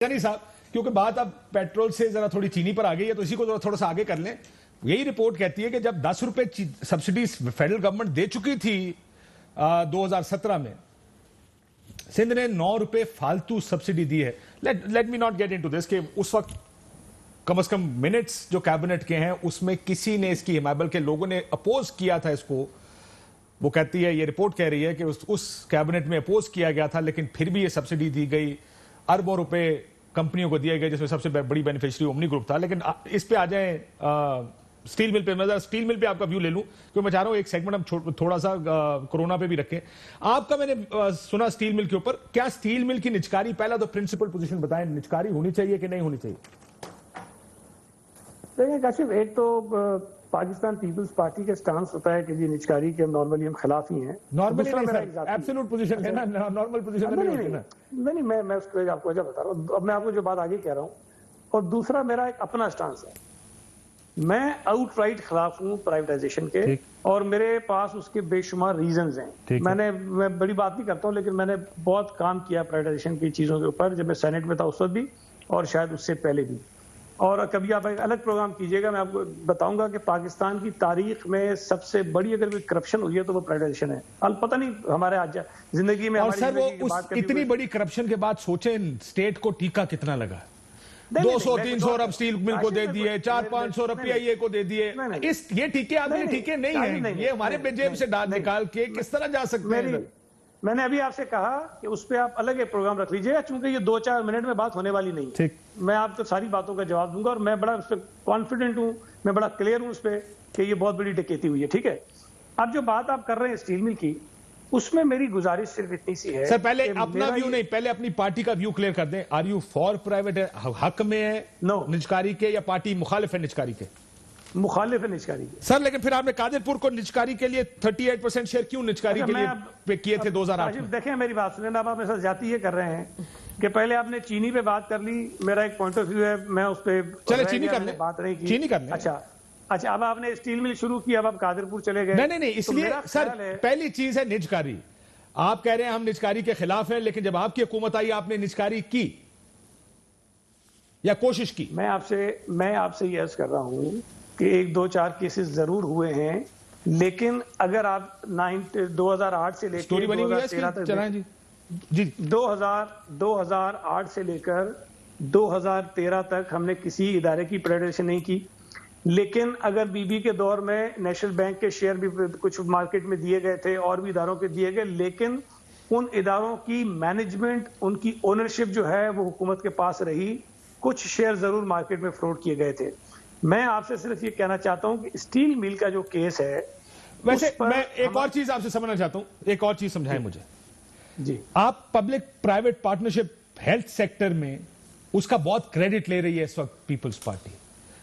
نہیں صاحب، کیونکہ بات اب پیٹرول سے ذرا تھوڑی چینی پر آ گئی ہے تو اسی کو تھوڑا سا آگے کر لیں. یہی رپورٹ کہتی ہے کہ جب 10 روپے سبسڈی فیڈرل گورنمنٹ دے چکی تھی 2017 میں، سندھ نے 9 روپے فالتو سبسڈی دی ہے. Let me not get into this کہ اس وقت کم از کم منٹس جو کیبنٹ کے ہیں اس میں کسی نے اس کی حمایت، بلکہ لوگوں نے اپوز کیا تھا اس کو. وہ کہتی ہے، یہ رپورٹ کہہ رہی ہے کہ اس کیبنٹ میں اپوز کیا گیا تھا لیکن پھر بھی یہ سبسڈی دی گئی. اربوں روپے کمپنیوں کو دیے گئے جس میں سب سے بڑی بینیفیشری اومنی گروپ تھا. لیکن اس پہ آ جائیں سٹیل مل پہ. میں سٹیل مل پہ آپ کا ویو لے لوں کیونکہ میں چاہ رہا ہوں ایک سیگمنٹ ہم تھوڑا سا کورونا پہ بھی رکھیں. آپ کا میں نے سنا سٹیل مل کے اوپر، کیا سٹیل مل کی نجکاری، پہلا تو پرنسپل پوزیشن بتائیں، نجکاری ہونی چاہیے کہ نہیں ہونی چاہیے؟ دیکھیں کاشف، ایک تو پاکستان پیپلز پارٹی کا سٹانس ہوتا ہے کہ جی نجکاری کے نارملی ہم خلاف ہی ہیں. نارملی نہیں سر، ایبسولوٹ پوزیشن ہے نا، نارمل پوزیشن نہیں. میں اس کو آپ کو وجہ بتا رہا ہوں. اب میں آپ کو جو بات آگے کہہ رہا ہوں. اور دوسرا میرا ایک اپنا سٹانس ہے. میں آؤٹ رائٹ خلاف ہوں پرائیویٹائزیشن کے، اور میرے پاس اس کے بے شمار ریزنز ہیں. میں بڑی بات نہیں کرتا ہوں لیکن میں نے بہت کام کیا پرائیویٹائزیشن کی چیزوں کے اوپر، جب میں سینٹ میں تھا اس وقت بھی اور شاید اس سے پہلے بھی. اور کبھی آپ ایک الگ پروگرام کیجئے گا، میں آپ کو بتاؤں گا کہ پاکستان کی تاریخ میں سب سے بڑی اگر کوئی کرپشن ہوئی ہے تو وہ پرائیویٹائزیشن ہے. پتہ نہیں ہمارے آج زندگی میں. اور سر وہ اتنی بڑی کرپشن کے بعد سوچیں اسٹیٹ کو ٹیکہ کتنا لگا. 200-300 ارب سٹیل مل کو دے دیے، 400-500 ارب پی آئی اے کو دے دیے. یہ ٹھیکے آپ کے ٹھیکے نہیں ہیں، یہ ہمارے جیب سے ڈال نکال کے کس طرح جا سکتے ہیں؟ میں نے ابھی آپ سے کہا کہ اس پہ آپ الگ ایک پروگرام رکھ لیجئے گا، چونکہ یہ 2-4 منٹ میں بات ہونے والی نہیں. میں آپ کو ساری باتوں کا جواب دوں گا اور میں بڑا اس پہ کانفیڈنٹ ہوں، میں بڑا کلیئر ہوں اس پہ کہ یہ بہت بڑی ڈکیتی ہوئی ہے. ٹھیک ہے، اب جو بات آپ کر رہے ہیں اسٹیل مل کی، اس میں میری گزارش صرف اتنی سی ہے. سر پہلے اپنا ویو نہیں، پہلے اپنی پارٹی کا ویو کلیئر کر دیں. آر یو فار پرائیویٹ، حق میں ہے نجکاری کے یا پارٹی مخالف ہے نجکاری کے؟ مخالف ہے نجکاری کے. سر لیکن پھر آپ نے قادر پور کو نجکاری کے لیے 38% شیئر کیوں نجکاری کے لیے کیے تھے 2008 میں؟ دیکھیں میری بات سنیں، اب آپ میرے ساتھ جاتی یہ کر رہے ہیں کہ پہلے آپ نے چینی پہ بات کر لی. میرا ایک پوائنٹ آف ویو ہے، میں اس پہ چلے چینی کر لیں، بات نہیں کی. چینی کر لیں. اچھا اب آپ نے اسٹیل مل شروع کی، اب آپ قادر پور چلے گئے. نہیں، اس لیے سر پہلی چیز ہے نجکاری. آپ کہہ رہے ہیں ہم نجکاری کے خلاف ہیں، لیکن جب آپ کی حکومت آئی آپ نے نجکاری کی یا کوشش کی؟ میں آپ سے یہ عرض کر رہا ہوں کہ 1-2-4 کیسز ضرور ہوئے ہیں، لیکن اگر آپ 2008 سے لے کر 2013 تک، 2008 سے لے کر 2013 تک ہم نے کسی ادارے کی پرائیویٹائزیشن نہیں کی. لیکن اگر بی بی کے دور میں نیشنل بینک کے شیئر بھی کچھ مارکیٹ میں دیے گئے تھے اور بھی اداروں کے دیے گئے، لیکن ان اداروں کی مینجمنٹ، ان کی اونرشپ جو ہے وہ حکومت کے پاس رہی. کچھ شیئر ضرور مارکیٹ میں فلوٹ کیے گئے تھے. میں آپ سے صرف یہ کہنا چاہتا ہوں کہ اسٹیل مل کا جو کیس ہے، ویسے میں ایک اور چیز آپ سے سمجھنا چاہتا ہوں، ایک اور چیز سمجھائیں مجھے. جی، آپ public private partnership health sector میں اس کا بہت کریڈٹ لے رہی ہے اس وقت پیپلز پارٹی.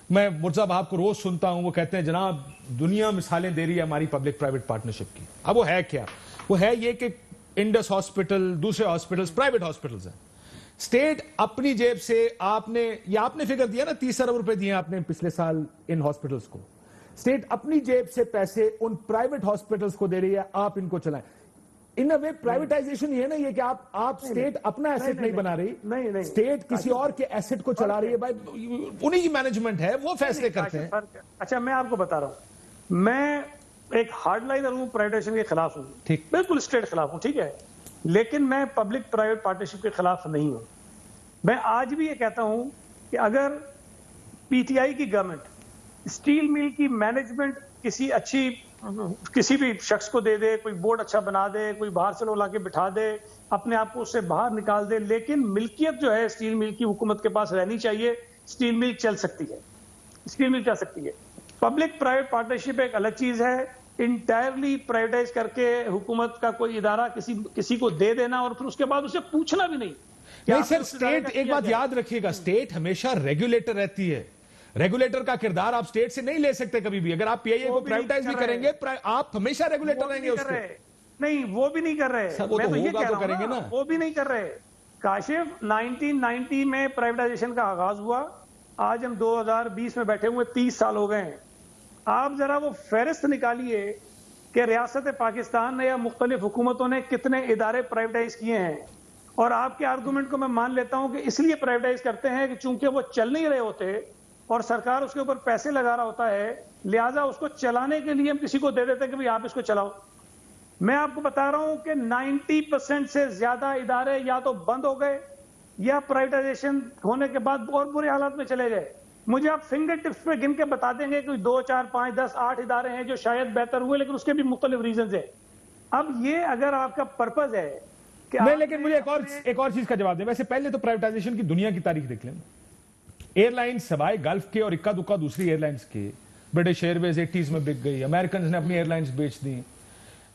میں مرزا صاحب کو روز سنتا ہوں، وہ کہتے ہیں جناب دنیا مثالیں دے رہی ہے ہماری پبلک پرائیویٹ پارٹنرشپ کی. اب وہ ہے کیا؟ وہ ہے یہ کہ انڈس ہاسپٹل، دوسرے ہاسپٹلز پرائیویٹ ہاسپٹلز ہیں. اسٹیٹ اپنی جیب سے آپ نے فگر دیا نا، 30 ارب روپے دیے آپ نے پچھلے سال ان ہاسپٹلز کو. اسٹیٹ اپنی جیب سے پیسے ان پرائیویٹ ہاسپٹلز کو دے رہی ہے، آپ ان کو چلائیں. ان اے وے پرائیویٹائزیشن یہ ہے نا، یہ کہ آپ اسٹیٹ اپنا ایسٹ نہیں بنا رہی، اسٹیٹ کسی اور کے ایسٹ کو چلا رہی ہے. بھائی انہی کی مینجمنٹ ہے، وہ فیصلے کرتے ہیں. اچھا میں آپ کو بتا رہا ہوں، میں ایک ہارڈ لائنر ہوں، پرائیویٹائزیشن کے خلاف ہوں، بالکل اسٹیٹ کے خلاف ہوں. ٹھیک ہے، لیکن میں پبلک پرائیویٹ پارٹنرشپ کے خلاف نہیں ہوں. میں آج بھی یہ کہتا ہوں کہ اگر پی ٹی آئی کی گورنمنٹ اسٹیل مل کی مینجمنٹ کسی بھی شخص کو دے دے، کوئی بورڈ اچھا بنا دے، کوئی باہر سے لوگ لا کے بٹھا دے، اپنے آپ کو اس سے باہر نکال دے، لیکن ملکیت جو ہے اسٹیل مل کی حکومت کے پاس رہنی چاہیے. اسٹیل مل چل سکتی ہے، اسٹیل مل چل سکتی ہے. پبلک پرائیویٹ پارٹنرشپ ایک الگ چیز ہے. انٹائرلی پرائیویٹائز کر کے حکومت کا کوئی ادارہ کسی کو دے دینا اور پھر اس کے بعد اسے پوچھنا بھی نہیں. نہیں سر، اسٹیٹ ایک بات یاد رکھیے گا، اسٹیٹ ہمیشہ ریگولیٹر رہتی ہے. ریگولیٹر کا کردار آپ اسٹیٹ سے نہیں لے سکتے کبھی بھی. اگر آپ پی آئی اے کو پرائیویٹائز بھی کریں گے، آپ ہمیشہ ریگولیٹر رہیں گے اس کے. نہیں، وہ بھی نہیں کر رہے. میں تو یہ کہہ رہا ہوں نا، وہ بھی نہیں کر رہے. کاشف 1990 میں پرائیویٹائزیشن کا آغاز ہوا، آج ہم 2020 میں بیٹھے ہوئے 30 سال ہو گئے ہیں. آپ ذرا وہ فہرست نکالیے کہ ریاست پاکستان نے یا مختلف حکومتوں نے کتنے ادارے پرائیویٹائز کیے ہیں. اور آپ کے آرگومنٹ کو میں مان لیتا ہوں کہ اس لیے پرائیویٹائز کرتے ہیں کہ چونکہ وہ چل نہیں رہے ہوتے اور سرکار اس کے اوپر پیسے لگا رہا ہوتا ہے، لہٰذا اس کو چلانے کے لیے ہم کسی کو دے دیتے ہیں کہ بھئی آپ اس کو چلاؤ. میں آپ کو بتا رہا ہوں کہ 90% سے زیادہ ادارے یا تو بند ہو گئے یا پرائیویٹائزیشن ہونے کے بعد اور برے حالات میں چلے گئے. مجھے آپ فنگر ٹپس پہ گن کے بتا دیں گے کہ 2 4 5 10 8 ادارے ہیں جو شاید بہتر ہوئے، لیکن اس کے بھی مختلف ریزنز ہیں. اب یہ اگر آپ کا پرپز ہے کہ نہیں، لیکن مجھے ایک اور چیز کا جواب دیں. ویسے پہلے تو پرائیویٹائزیشن کی دنیا کی تاریخ دیکھ لیں. ایئر لائنز سوائے گلف کے اور اکا دکا دوسری ایئر لائنز کے، برٹش ایئر ویز 80s میں بک گئی، امریکنز نے اپنی ایئر لائنز بیچ دی.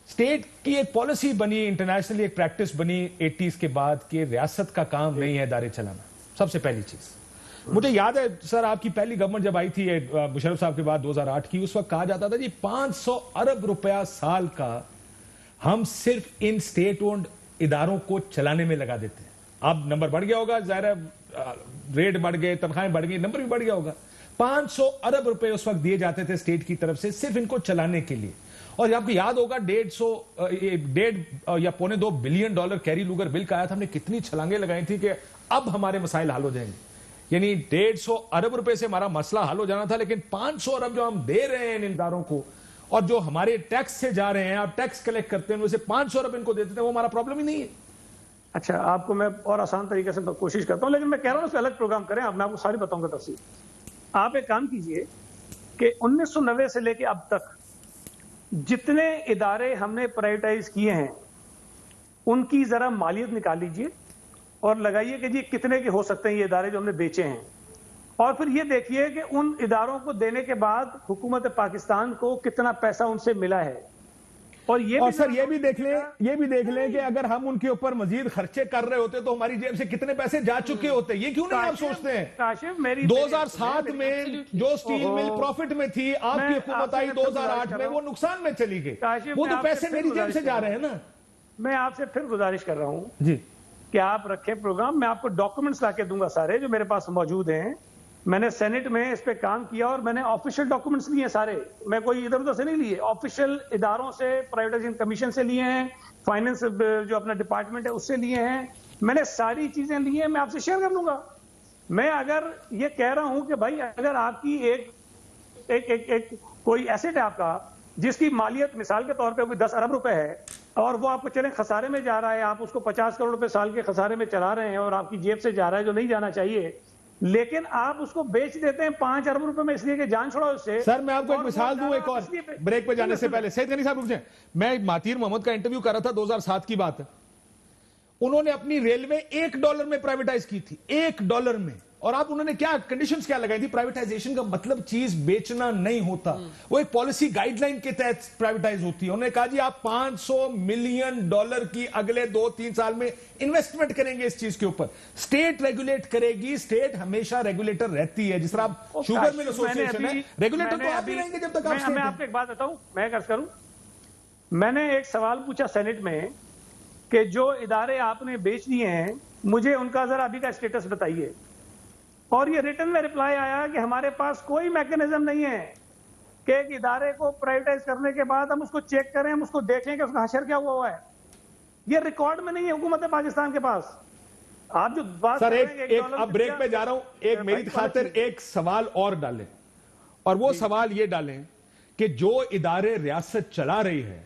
اسٹیٹ کی ایک پالیسی بنی، انٹرنیشنلی ایک پریکٹس بنی 80s کے بعد کہ ریاست کا کام نہیں ہے ادارے چلانا. سب سے پہلی چیز مجھے یاد ہے سر، آپ کی پہلی گورنمنٹ جب آئی تھی مشرف صاحب کے بعد 2008 کی، اس وقت کہا جاتا تھا جی 500 ارب روپیہ سال کا ہم صرف ان اسٹیٹ اونڈ اداروں کو چلانے میں لگا دیتے ہیں. اب نمبر بڑھ گیا ہوگا، ظاہر ہے ریٹ بڑھ گئے، تنخواہیں بڑھ گئی، نمبر بھی بڑھ گیا ہوگا. 500 ارب روپے اس وقت دیے جاتے تھے اسٹیٹ کی طرف سے صرف ان کو چلانے کے لیے. اور آپ کو یاد ہوگا 1.5 یا $1.25 بلین کیری لوگر بل کا آیا تھا، ہم نے کتنی چھلانگیں لگائی تھی کہ اب ہمارے مسائل حل ہو جائیں گے. یعنی 150 ارب روپے سے ہمارا مسئلہ حل ہو جانا تھا، لیکن 500 ارب جو ہم دے رہے ہیں ان اداروں کو اور جو ہمارے ٹیکس سے جا رہے ہیں، آپ ٹیکس کلیکٹ کرتے ہیں، ان میں سے 500 ارب ان کو دیتے ہیں، وہ ہمارا پرابلم ہی نہیں ہے. اچھا، آپ کو میں اور آسان طریقے سے کوشش کرتا ہوں، لیکن میں کہہ رہا ہوں اس پہ الگ پروگرام کریں. اب میں آپ کو ساری بتاؤں گا تفصیل. آپ ایک کام کیجئے کہ 1990 سے لے کے اب تک جتنے ادارے ہم نے پرائیویٹائز کیے ہیں ان کی ذرا مالیت نکال لیجئے اور لگائیے کہ جی کتنے کے ہو سکتے ہیں یہ ادارے جو ہم نے بیچے ہیں، اور پھر یہ دیکھیے کہ ان اداروں کو دینے کے بعد حکومت پاکستان کو کتنا پیسہ ان سے ملا ہے. اور سر یہ بھی دیکھ لیں کہ اگر ہم ان کے اوپر مزید خرچے کر رہے ہوتے تو ہماری جیب سے کتنے پیسے جا چکے ہوتے. یہ کیوں نہیں آپ سوچتے ہیں؟ کاشف میری 2007 میں جو سٹیل مل پروفٹ میں تھی، آپ کی حکومت آئی 2008 میں، وہ نقصان میں چلی گئی. وہ تو پیسے میری جیب سے جا رہے ہیں نا. میں آپ سے پھر گزارش کر رہا ہوں جی کہ آپ رکھیں پروگرام. میں آپ کو ڈاکومنٹس لا کے دوں گا سارے جو میرے پاس موجود ہیں. میں نے سینٹ میں اس پہ کام کیا اور میں نے آفیشیل ڈاکومنٹس لیے سارے. میں کوئی ادھر ادھر سے نہیں لیے، آفیشیل اداروں سے، پرائیویٹائزیشن کمیشن سے لیے ہیں، فائننس جو اپنا ڈپارٹمنٹ ہے اس سے لیے ہیں. میں نے ساری چیزیں لی ہیں، میں آپ سے شیئر کر لوں گا. میں اگر یہ کہہ رہا ہوں کہ بھائی اگر آپ کی ایک کوئی ایسٹ ہے آپ کا جس کی مالیت مثال کے طور پہ کوئی 10 ارب روپے ہے اور وہ آپ کو چلیں خسارے میں جا رہا ہے، آپ اس کو 50 کروڑ روپے سال کے خسارے میں چلا رہے ہیں اور آپ کی جیب سے جا رہا ہے جو نہیں جانا چاہیے، لیکن آپ اس کو بیچ دیتے ہیں 5 ارب روپے میں اس لیے کہ جان چھوڑا اس سے. سر میں آپ کو ایک مثال دوں، ایک اور بریک پہ جانے سے پہلے. سید غنی صاحب رک جائیں. میں ماتیر محمد کا انٹرویو کر رہا تھا، 2007 کی بات ہے. انہوں نے اپنی ریلوے $1 میں پرائیویٹائز کی تھی، $1 میں. اور آپ انہوں نے کیا کنڈیشنز کیا لگائی تھی؟ پرائیویٹائزیشن کا مطلب چیز بیچنا نہیں ہوتا، وہ ایک پالیسی گائیڈ لائن کے تحت پرائیویٹائز ہوتی ہے. انہوں نے کہا جی آپ $500 ملین کی اگلے 2-3 سال میں انویسٹمنٹ کریں گے اس چیز کے اوپر. اسٹیٹ ریگولیٹ کرے گی، اسٹیٹ ہمیشہ ریگولیٹر رہتی ہے. جس طرح آپ شوگر مل ایسوسیشن ہے، ریگولیٹر تو آپ ہی رہیں گے جب تک آپ. میں آپ کو ایک بات بتاؤں، میں عرض کروں. میں نے ایک سوال پوچھا سینٹ میں کہ جو ادارے آپ نے بیچ دیے ہیں مجھے ان کا ذرا ابھی کا اسٹیٹس بتائیے. اور یہ ریٹن میں رپلائی آیا کہ ہمارے پاس کوئی میکنزم نہیں ہے کہ ایک ادارے کو پرائیویٹائز کرنے کے بعد ہم اس کو چیک کریں، ہم اس کو دیکھیں کہ اس کا حشر کیا ہوا ہے. یہ ریکارڈ میں نہیں ہے حکومت پاکستان کے پاس. آپ جو بات سر ایک اب بریک پہ جا رہا ہوں، ایک میری خاطر ایک سوال اور ڈالیں، اور وہ سوال یہ ڈالیں کہ جو ادارے ریاست چلا رہی ہے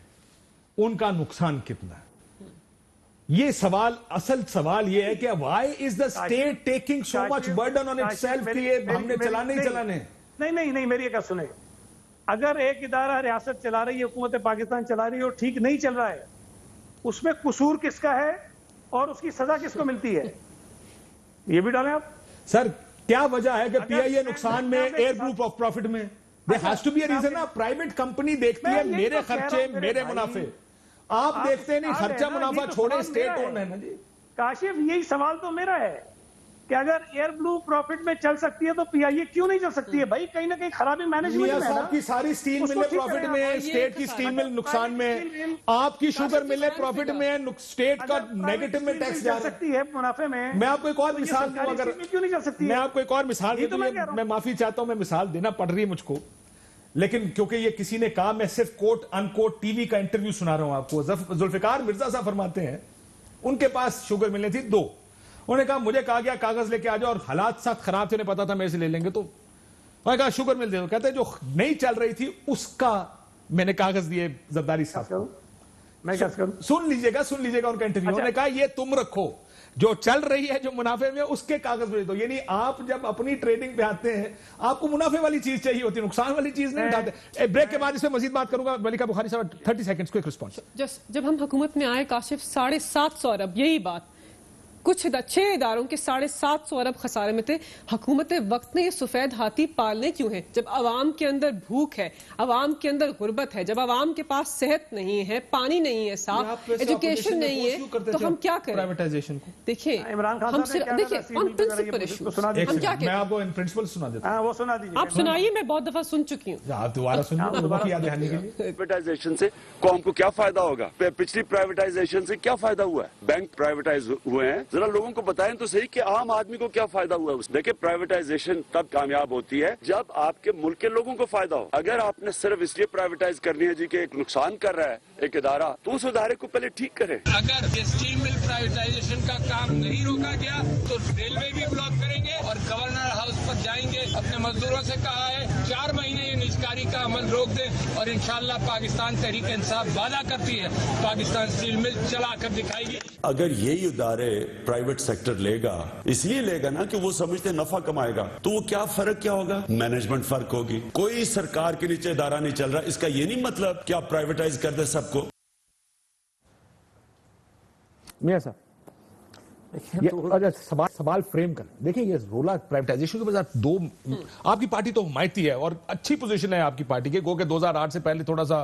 ان کا نقصان کتنا ہے. یہ سوال، اصل سوال یہ ہے کہ why is the state taking so much burden on itself کہ یہ ہم نے چلانے ہی چلانے. نہیں میری ایک سنیں. اگر ایک ادارہ ریاست چلا رہی ہے، حکومت پاکستان چلا رہی ہے اور ٹھیک نہیں چل رہا ہے، اس میں قصور کس کا ہے اور اس کی سزا کس کو ملتی ہے، یہ بھی ڈالیں آپ. سر کیا وجہ ہے کہ پی آئی اے نقصان میں، ایئر گروپ آف پروفٹ میں؟ there has to be a reason. Private company دیکھتی ہے میرے خرچے میرے منافع، آپ دیکھتے نہیں خرچہ منافع چھوڑے، اسٹیٹ اون ہے نا جی. کاشف یہی سوال تو میرا ہے کہ اگر ایئر بلو پروفٹ میں چل سکتی ہے تو پی آئی اے کیوں نہیں چل سکتی ہے؟ بھائی کہیں نہ کہیں خرابی مینجمنٹ میں ہے. صاحب کی ساری سٹیل ملیں پروفٹ میں ہیں، اسٹیٹ کی سٹیل مل نقصان میں، آپ کی شوگر ملیں پروفٹ میں ہیں، اسٹیٹ کا نیگیٹو میں ٹیکس جا سکتی ہے منافع میں. میں آپ کو ایک اور مثال دوں، اگر کیوں نہیں چل سکتی؟ میں آپ کو ایک اور مثال دوں. میں معافی چاہتا ہوں، میں مثال دینا پڑ رہی ہے مجھ کو، لیکن کیونکہ یہ کسی نے کہا، میں صرف کوٹ ان کوٹ ٹی وی کا انٹرویو سنا رہا ہوں آپ کو. ذوالفقار مرزا صاحب فرماتے ہیں ان کے پاس شوگر ملنی تھی 2. انہوں نے کہا مجھے کہا گیا کاغذ لے کے آ جاؤ, اور حالات ساتھ خراب تھے, انہیں پتا تھا میرے سے لے لیں گے, تو انہوں نے کہا شوگر مل دے دو. کہتے جو نہیں چل رہی تھی اس کا میں نے کاغذ دیے زرداری صاحب. میں کیا کروں؟ سن لیجئے گا ان کا انٹرویو. انہوں نے کہا یہ تم رکھو, جو چل رہی ہے جو منافع میں اس کے کاغذ بھیج دو. یعنی آپ جب اپنی ٹریڈنگ پہ آتے ہیں آپ کو منافع والی چیز چاہیے ہوتی ہے, نقصان والی چیز نہیں اٹھاتے. بریک کے بعد اس میں مزید بات کروں گا. ملکہ بخاری صاحب 30 سیکنڈز کوئک رسپانس. جب ہم حکومت میں آئے کاشف 750 ارب, یہی بات کچھ 6 اداروں کے 750 ارب خسارے میں تھے. حکومت وقت نے یہ سفید ہاتھی پالنے کیوں ہیں جب عوام کے اندر بھوک ہے, عوام کے اندر غربت ہے, جب عوام کے پاس صحت نہیں ہے, پانی نہیں ہے, صاف ایجوکیشن نہیں ہے, تو ہم کیا کریں؟ پرائیویٹائزیشن کو دیکھیں عمران خان ہم صاحب نے کیا دیکھیں آن پرنسپل ایشوز ہم کیا میں کہیں؟ آپ کو ان پرنسپل سنا دیتا ہاں وہ سنا دیجیے. آپ سنائیے, میں بہت دفعہ سن چکی ہوں. ہوں. آپ دوبارہ سنیے لوگوں کی یاد دہانی کے لیے. پرائیویٹائزیشن سے قوم کو کیا فائدہ ہوگا؟ پچھلی پرائیویٹائزیشن سے کیا فائدہ ہوا ہے؟ بینک پرائیویٹائز ہوئے ہیں, ذرا لوگوں کو بتائیں تو صحیح کہ عام آدمی کو کیا فائدہ ہوا ہے. دیکھیں پرائیویٹائزیشن تب کامیاب ہوتی ہے جب آپ کے ملک کے لوگوں کو فائدہ ہو. اگر آپ نے صرف اس لیے پرائیویٹائز کرنی ہے جی کہ ایک نقصان کر رہا ہے ایک ادارہ, تو اس ادارے کو پہلے ٹھیک کرے. اگر اسٹیل مل پرائیویٹائزیشن کا کام نہیں روکا گیا تو ریلوے بھی بلاک کریں گے اور گورنر ہاؤس پر جائیں گے. اپنے مزدوروں سے کہا ہے 4 مہینے یہ نجکاری کا عمل روک دیں, اور انشاءاللہ پاکستان تحریک انصاف وعدہ کرتی ہے پاکستان اسٹیل مل چلا کر دکھائے گی. اگر یہی ادارے پرائیویٹ سیکٹر لے گا, اس لیے لے گا نا کہ وہ سمجھتے نفع کمائے گا, تو وہ کیا فرق کیا ہوگا؟ مینجمنٹ فرق ہوگی. کوئی سرکار کے نیچے ادارہ نہیں چل رہا, اس کا یہ نہیں مطلب کہ آپ پرائیویٹائز کر دیں سب کو. میاں صاحب سوال فریم کر دیکھیں, یہ رولا پرائیویٹائزیشن کے بعد 2 آپ کی پارٹی تو حمایتی ہے اور اچھی پوزیشن ہے آپ کی پارٹی کے, گو کہ 2008 سے پہلے تھوڑا سا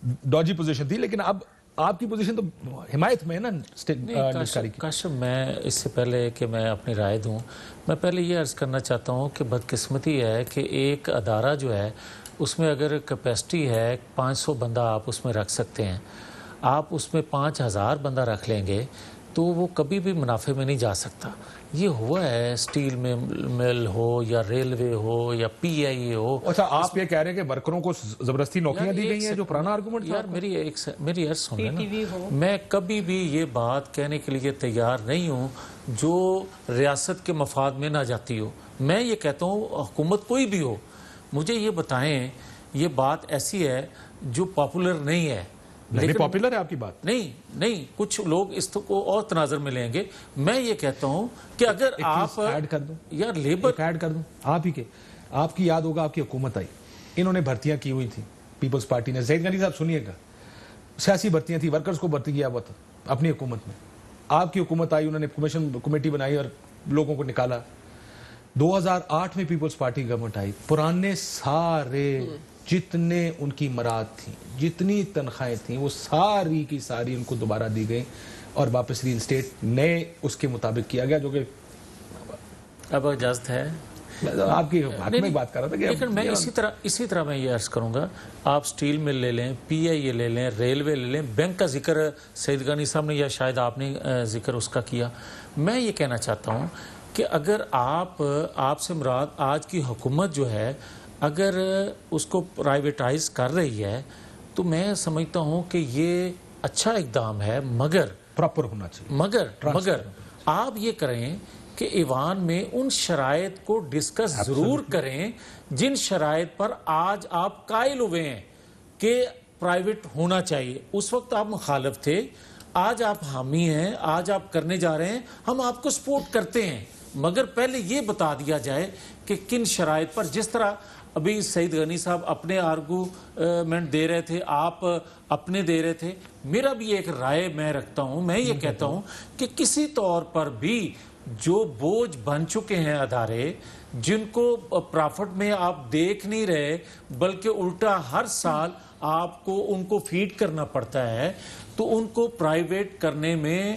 ڈاجی پوزیشن تھی, لیکن اب آپ کی پوزیشن تو حمایت میں ہے نا نجکاری کی. کاشف, میں اس سے پہلے کہ میں اپنی رائے دوں, میں پہلے یہ عرض کرنا چاہتا ہوں کہ بدقسمتی ہے کہ ایک ادارہ جو ہے اس میں اگر کیپیسٹی ہے 500 بندہ آپ اس میں رکھ سکتے ہیں, آپ اس میں 5000 بندہ رکھ لیں گے تو وہ کبھی بھی منافع میں نہیں جا سکتا. یہ ہوا ہے اسٹیل میں مل ہو یا ریلوے ہو یا پی آئی اے ہو. اچھا آپ یہ کہہ رہے ہیں کہ ورکروں کو زبردستی نوکریاں دی گئی ہیں, جو پرانا آرگومنٹ تھا. یار میری عرض سن لینا, میں کبھی بھی یہ بات کہنے کے لیے تیار نہیں ہوں جو ریاست کے مفاد میں نہ جاتی ہو. میں یہ کہتا ہوں حکومت کوئی بھی ہو, مجھے یہ بتائیں یہ بات ایسی ہے جو پاپولر نہیں ہے. لیکن پاپولر ہے آپ کی بات نہیں, کچھ لوگ اس کو اور تناظر میں لیں گے. میں یہ کہتا ہوں کہ اگر آپ ایڈ کر دوں, یار لیبر ایڈ کر دوں, آپ ہی کے آپ کی یاد ہوگا آپ کی حکومت آئی, انہوں نے بھرتیاں کی ہوئی تھیں پیپلز پارٹی نے. زید غنی صاحب سنیے گا, سیاسی بھرتیاں تھیں, ورکرز کو بھرتی کیا ہوا تھا اپنی حکومت میں. آپ کی حکومت آئی, انہوں نے کمیٹی بنائی اور لوگوں کو نکالا. 2008 میں پیپلز پارٹی گورنمنٹ آئی, پرانے سارے جتنے ان کی مراد تھیں, جتنی تنخواہیں تھیں, وہ ساری کی ساری ان کو دوبارہ دی گئی اور واپس ری انسٹیٹ نئے اس کے مطابق کیا گیا, جو کہ اب اجازت ہے آپ کی حق میں بات کر رہا تھا. لیکن میں اسی طرح میں یہ عرض کروں گا, آپ اسٹیل مل لے لیں, پی آئی اے لے لیں, ریلوے لے لیں, بینک کا ذکر سید غنی صاحب نے یا شاید آپ نے ذکر اس کا کیا. میں یہ کہنا چاہتا ہوں کہ اگر آپ سے مراد آج کی حکومت جو ہے اگر اس کو پرائیویٹائز کر رہی ہے تو میں سمجھتا ہوں کہ یہ اچھا اقدام ہے, مگر پراپر ہونا چاہیے. مگر آپ یہ کریں کہ ایوان میں ان شرائط کو ڈسکس ضرور کریں جن شرائط پر آج آپ قائل ہوئے ہیں کہ پرائیویٹ ہونا چاہیے. اس وقت آپ مخالف تھے, آج آپ حامی ہیں, آج آپ کرنے جا رہے ہیں, ہم آپ کو سپورٹ کرتے ہیں, مگر پہلے یہ بتا دیا جائے کہ کن شرائط پر. جس طرح ابھی سعید غنی صاحب اپنے آرگومنٹ دے رہے تھے, آپ اپنے دے رہے تھے, میرا بھی ایک رائے میں رکھتا ہوں. میں یہ کہتا ہوں کہ کسی طور پر بھی جو بوجھ بن چکے ہیں ادارے, جن کو پرافٹ میں آپ دیکھ نہیں رہے بلکہ الٹا ہر سال آپ کو ان کو فیڈ کرنا پڑتا ہے, تو ان کو پرائیویٹ کرنے میں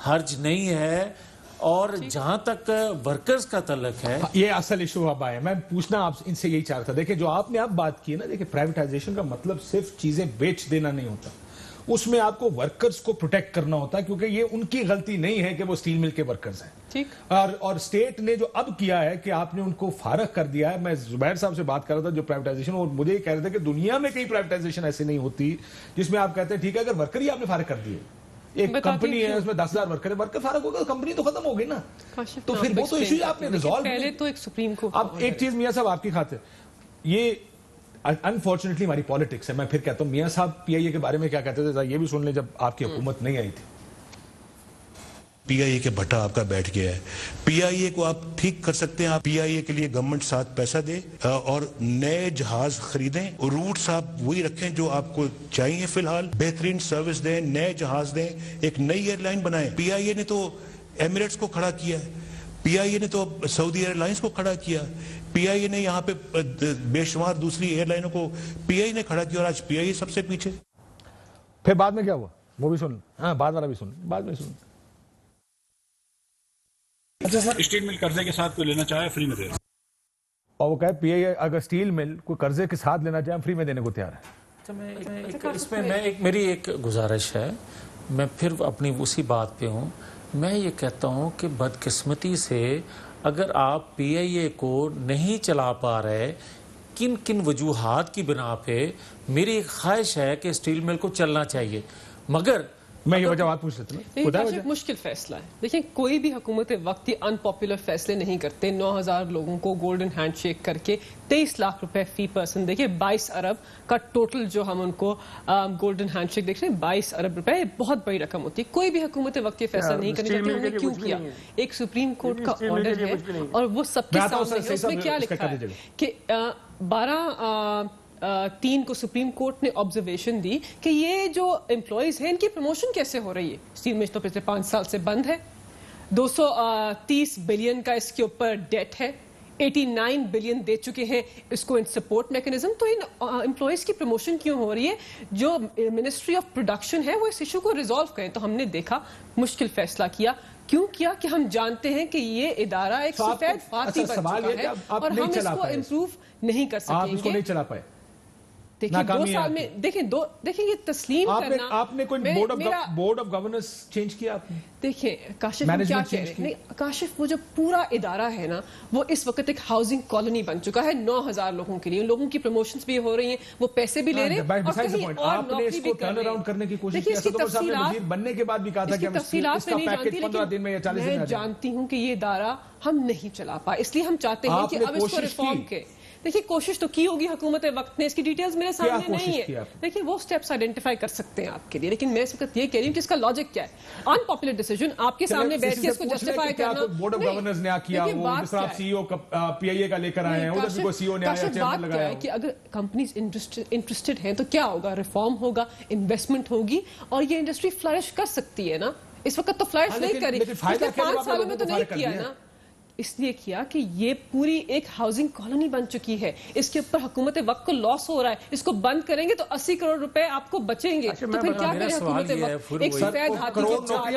حرج نہیں ہے. اور جہاں تک ورکرز کا تعلق ہے, یہ اصل ایشو اب آیا, میں پوچھنا آپ ان سے یہی چاہتا تھا. دیکھیں جو آپ نے اب بات کی نا, دیکھیں پرائیویٹائزیشن کا مطلب صرف چیزیں بیچ دینا نہیں ہوتا, اس میں آپ کو ورکرز کو پروٹیکٹ کرنا ہوتا ہے, کیونکہ یہ ان کی غلطی نہیں ہے کہ وہ اسٹیل مل کے ورکرز ہیں. ٹھیک, اور اسٹیٹ نے جو اب کیا ہے کہ آپ نے ان کو فارغ کر دیا ہے. میں زبیر صاحب سے بات کر رہا تھا جو پرائیویٹائزیشن, اور مجھے یہ کہہ رہے تھے کہ دنیا میں کئی پرائیویٹائزیشن ایسے نہیں ہوتی جس میں آپ کہتے ہیں ٹھیک ہے اگر ورکر ہی آپ نے فارغ کر دیے ایک بتاتی کمپنی ہے کیوں؟ اس میں 10,000 ورکر ہے, ورکر فارغ ہوگا, کمپنی تو ختم ہوگی نا. کاشف تو میں پھر آپ کو وہ تو explain ایشو آپ نے کرتی ہوں. ریزالو. پہلے تو ایک سپریم کورٹ. اب ایک چیز میاں صاحب آپ کی خاطر, یہ انفارچونیٹلی ہماری پالیٹکس ہے. میں پھر کہتا ہوں میاں صاحب پی آئی اے کے بارے میں کیا کہتے تھے, یہ بھی سن لیں جب آپ کی حکومت نہیں آئی تھی. پی آئی اے کے بھٹا آپ کا بیٹھ گیا ہے. پی آئی اے کو آپ ٹھیک کر سکتے ہیں, آپ پی آئی اے کے لیے گورنمنٹ ساتھ پیسہ دے اور نئے جہاز خریدیں, روٹس آپ وہی رکھیں جو آپ کو چاہیے فی الحال, بہترین سروس دیں, نئے جہاز دیں, ایک نئی ایئر لائن بنائیں. پی آئی اے نے تو ایمریٹس کو کھڑا کیا ہے, پی آئی اے نے تو سعودی ایئر لائنس کو کھڑا کیا, پی آئی اے نے یہاں پہ بے شمار دوسری ایئر لائنوں کو پی آئی اے نے کھڑا کیا, اور آج پی آئی اے سب سے پیچھے. پھر بعد میں کیا ہوا وہ بھی سن, ہاں بعد والا بھی سن, بعد میں سن. اچھا سر, اسٹیل مل قرضے کے ساتھ کوئی لینا چاہے فری میں دے, اور وہ کہے پی آئی اے اگر اسٹیل مل کوئی قرضے کے ساتھ لینا چاہے فری میں دینے کو تیار ہے. اس میں میری ایک گزارش ہے, میں پھر اپنی اسی بات پہ ہوں. میں یہ کہتا ہوں کہ بدقسمتی سے اگر آپ پی آئی اے کو نہیں چلا پا رہے, کن کن وجوہات کی بنا پہ, میری ایک خواہش ہے کہ اسٹیل مل کو چلنا چاہیے. مگر میں یہ وجہ بات پوچھ لیتا ہوں, خدا وجہ مشکل فیصلہ ہے. دیکھیں کوئی بھی حکومت وقت یہ ان پاپولر فیصلے نہیں کرتے. 9,000 لوگوں کو گولڈن ہینڈ شیک کر کے 23 لاکھ روپے فی پرسن, دیکھیں 22 ارب کا ٹوٹل جو ہم ان کو گولڈن ہینڈ شیک دیکھ رہے ہیں, 22 ارب روپے بہت بڑی رقم ہوتی ہے. کوئی بھی حکومت وقت یہ فیصلہ نہیں کرنی چاہتی. انہوں نے کیوں کیا؟ ایک سپریم کورٹ کا آرڈر ہے اور وہ سب کے سامنے ہے. اس میں کیا لکھا ہے کہ 12/3 کو سپریم کورٹ نے آبزرویشن دی کہ یہ جو امپلائیز ہیں ان کی پروموشن کیسے ہو رہی ہے. اسٹیل مل تو پچھلے 5 سال سے بند ہے, 230 بلین کا اس کے اوپر ڈیٹ ہے, 89 بلین دے چکے ہیں اس کو ان سپورٹ میکنزم. تو ان امپلائیز کی پروموشن کیوں ہو رہی ہے؟ جو منسٹری آف پروڈکشن ہے وہ اس ایشو کو ریزالو کریں. تو ہم نے دیکھا مشکل فیصلہ کیا. کیوں کیا؟ کہ ہم جانتے ہیں کہ یہ ادارہ ایک سفید فاتح بن چکا ہے اور ہم اس کو امپروو نہیں کر سکیں گے. آپ اس کو نہیں چلا پائے. دیکھیں 2 سال میں دیکھیں یہ تسلیم کرنا. آپ نے کوئی بورڈ آف گورننس چینج کیا آپ نے؟ دیکھیں کاشف ہم کیا کہہ رہے ہیں, کاشف وہ جو پورا ادارہ ہے نا وہ اس وقت ایک ہاؤسنگ کالونی بن چکا ہے 9,000 لوگوں کے لیے. لوگوں کی پروموشنز بھی ہو رہیں ہیں, وہ پیسے بھی لے رہے ہیں اور کہیں اور نوکری بھی کر رہے ہیں. کرنے کی کوشش دیکھیں اس کی تفصیلات بننے کے بعد بھی کہا تھا کہ تفصیلات میں نہیں جانتی, 15 دن میں یا 40 دن میں میں جانتی ہوں کہ یہ ادارہ ہم نہیں چلا پائے, اس لیے ہم چاہتے ہیں کہ اب اس کو ریفارم کے. دیکھیں کوشش تو کی ہوگی حکومت وقت نے, اس کی ڈیٹیلز میرے سامنے نہیں ہے. دیکھیں وہ سٹیپس آئیڈینٹیفائی کر سکتے ہیں آپ کے لیے, لیکن میں اس وقت یہ کہہ رہی ہوں کہ اس کا لاجک کیا ہے. ان پاپولر ڈیسیجن آپ کے سامنے بیٹھ کے اس کو جسٹیفائی کرنا. بورڈ آف گورننس نے کیا, وہ جس طرح آپ سی ای او پی آئی اے کا لے کر آئے ہیں, ادھر بھی کوئی سی ای او نے آیا, چیئرمین لگایا ہے. کہ اگر کمپنیز انٹرسٹڈ ہیں تو کیا ہوگا؟ ریفارم ہوگا, انویسٹمنٹ ہوگی اور یہ انڈسٹری فلرش کر سکتی ہے نا. اس وقت تو فلرش نہیں کری, پچھلے 5 سالوں میں تو نہیں کیا نا. اس لیے کیا کہ یہ پوری ایک ہاؤسنگ کالونی بن چکی ہے, اس کے اوپر حکومت وقت کو لاس ہو رہا ہے. اس کو بند کریں گے تو 80 کروڑ روپے آپ کو بچیں گے. تو پھر کیا کرے حکومت وقت؟ ایک سفید ہاتھی کو چارے.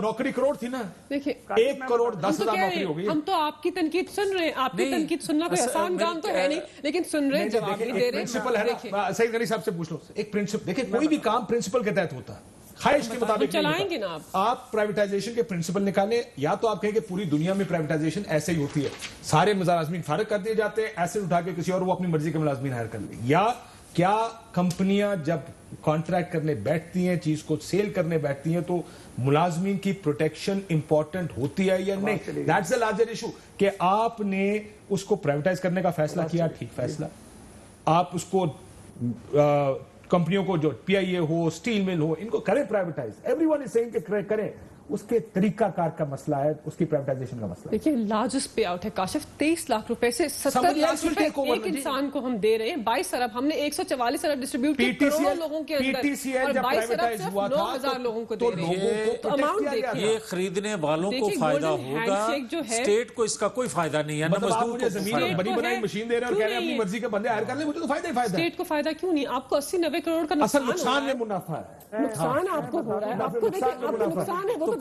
نوکری کروڑ تھی نا, دیکھیں 1 کروڑ 10,000 نوکری ہو گئی. ہم تو آپ کی تنقید سن رہے ہیں, آپ کی تنقید سننا کوئی آسان کام تو ہے نہیں, لیکن سن رہے ہیں, جواب بھی دے رہے ہیں. پرنسپل ہے نا, سعید غنی صاحب سے پوچھ لو. ایک پرنسپل دیکھیں, کوئی بھی کام پرنسپل کے تحت ہوتا ہے, خواہش کے مطابق چلائیں گے نا. آپ پرائیویٹائزیشن کے پرنسپل نکالیں, یا تو آپ کہیں کہ پوری دنیا میں پرائیویٹائزیشن ایسے ہی ہوتی ہے, سارے ملازمین فارغ کر دیے جاتے ہیں, ایسے اٹھا کے کسی اور وہ اپنی مرضی کے ملازمین ہائر کر لیں. یا کیا کمپنیاں جب کانٹریکٹ کرنے بیٹھتی ہیں, چیز کو سیل کرنے بیٹھتی ہیں, تو ملازمین کی پروٹیکشن امپورٹنٹ ہوتی ہے یا نہیں؟ That's the larger issue. کہ آپ نے اس کو پرائیویٹائز کرنے کا فیصلہ کیا, ٹھیک فیصلہ. آپ اس کو کمپنیوں کو جو پی آئی اے ہو, اسٹیل مل ہو, ان کو کریں privatise. Everyone is seeing کہ کریں. اس کے طریقہ کار کا مسئلہ ہے, اس کی پرائیویٹائزیشن کا مسئلہ ہے. دیکھیں لارجسٹ پے آؤٹ ہے کاشف, 23 لاکھ روپے سے 70 لاکھ روپے ایک انسان کو ہم دے رہے ہیں. 22 ارب ہم نے 144 ارب ڈسٹریبیوٹ کیے کروڑوں لوگوں کے اندر, اور 22 ارب صرف 9,000 لوگوں کو دے رہے ہیں. تو اماؤنٹ دیکھیں, یہ خریدنے والوں کو فائدہ ہوگا, اسٹیٹ کو اس کا کوئی فائدہ نہیں ہے. مطلب آپ مجھے زمین بڑی بنائی مشین دے رہے ہیں اور کہہ رہے ہیں اپنی مرضی کے بندے ہائر کر لیں, مجھے تو فائدہ ہی فائدہ ہے. اسٹیٹ کو فائدہ کیوں نہیں؟ آپ کو 80-90 کروڑ کا اصل نقصان میں منافع ہے. نقصان آپ کو ہو رہا ہے. آپ کو دیکھیں آپ کو نقصان ہے, وہ تو